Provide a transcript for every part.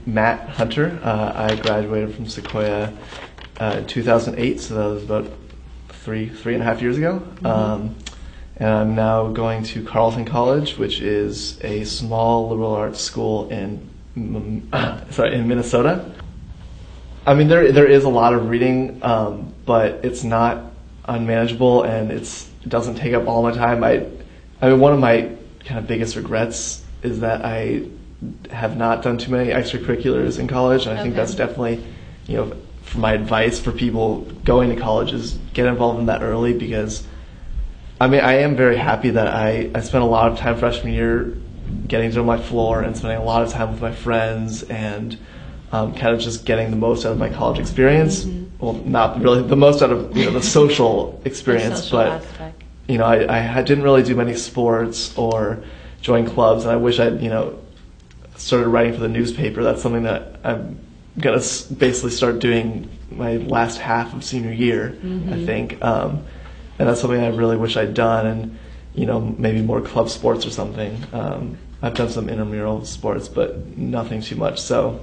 Matt Hunter. I graduated from Sequoia in 2008, so that was about three and a half years ago. And I'm now going to Carleton College, which is a small liberal arts school in Minnesota. I mean, there is a lot of reading, but it's not unmanageable, and it doesn't take up all my time. I mean, one of my kind of biggest regrets is that I have not done too many extracurriculars in college, and I think that's definitely, for my advice for people going to college is get involved in that early, because I mean, I am very happy that I spent a lot of time freshman year getting to know my floor and spending a lot of time with my friends and kind of just getting the most out of my college experience. Well, not really the most out of the social experience, but aspect. I didn't really do many sports or join clubs, and I wish I'd started writing for the newspaper. That's something that I'm gonna basically start doing my last half of senior year, I think. And that's something I really wish I'd done, and maybe more club sports or something. I've done some intramural sports, but nothing too much. So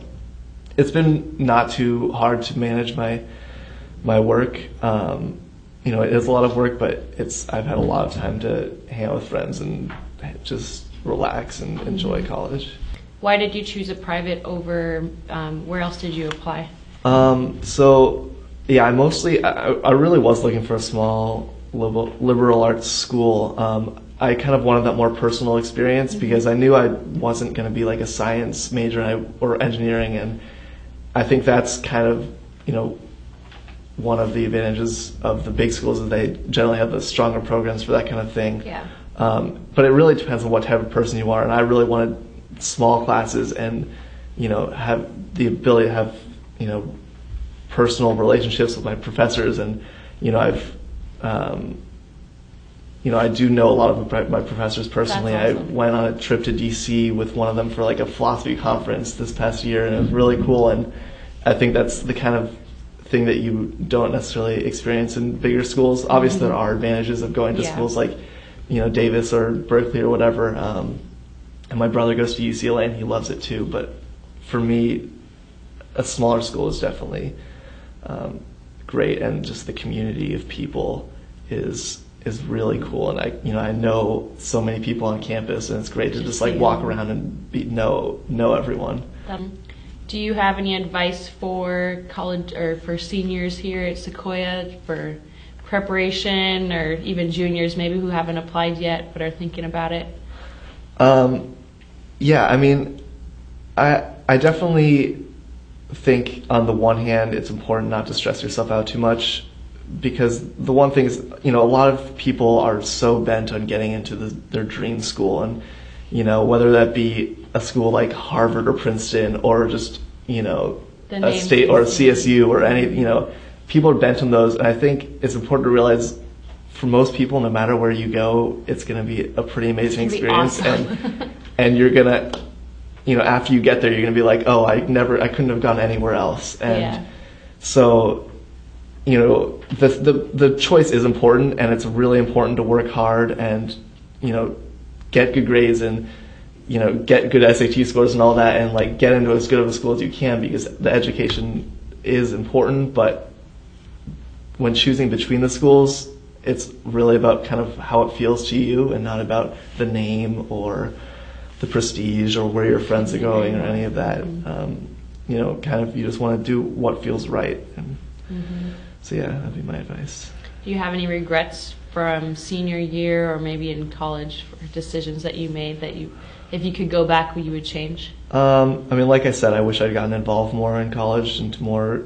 it's been not too hard to manage my work. It is a lot of work, but I've had a lot of time to hang out with friends and just relax and enjoy college. Why did you choose a private over, where else did you apply? I really was looking for a small liberal arts school. I kind of wanted that more personal experience because I knew I wasn't going to be like a science major or engineering, and I think that's kind of one of the advantages of the big schools is they generally have the stronger programs for that kind of thing. Yeah. But it really depends on what type of person you are, and I really wanted small classes and have the ability to have personal relationships with my professors, and I do know a lot of my professors personally. That's awesome. I went on a trip to DC with one of them for like a philosophy conference this past year, and it was really cool, and I think that's the kind of thing that you don't necessarily experience in bigger schools. Obviously there are advantages of going to schools like Davis or Berkeley or whatever, and my brother goes to UCLA and he loves it too, but for me a smaller school is definitely great, and just the community of people is really cool, and I know so many people on campus, and it's great to just like walk around and know everyone. Do you have any advice for college or for seniors here at Sequoia for preparation, or even juniors maybe who haven't applied yet but are thinking about it? Yeah, I mean, I definitely think on the one hand it's important not to stress yourself out too much, because the one thing is, a lot of people are so bent on getting into their dream school, and whether that be a school like Harvard or Princeton or just a state or a CSU or any, people are bent on those, and I think it's important to realize for most people, no matter where you go, it's going to be a pretty amazing experience, awesome. and you're gonna after you get there, you're gonna be like, oh, I couldn't have gone anywhere else, and so the choice is important, and it's really important to work hard and get good grades and get good SAT scores and all that, and like get into as good of a school as you can, because the education is important. But when choosing between the schools, it's really about kind of how it feels to you, and not about the name or the prestige or where your friends are going or any of that. Kind of you just want to do what feels right. And so yeah, that'd be my advice. Do you have any regrets from senior year or maybe in college for decisions that you made that if you could go back, you would change? I mean, like I said, I wish I'd gotten involved more in college, into more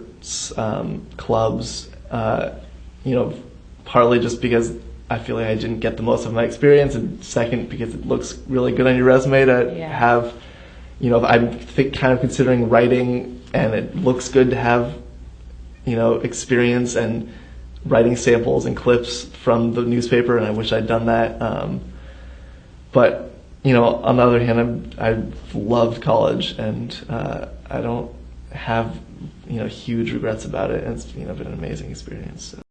clubs. Partly just because I feel like I didn't get the most of my experience, and second because it looks really good on your resume to have, I'm kind of considering writing, and it looks good to have, experience and writing samples and clips from the newspaper, and I wish I'd done that. But on the other hand, I've loved college, and I don't have huge regrets about it, and it's been an amazing experience. So.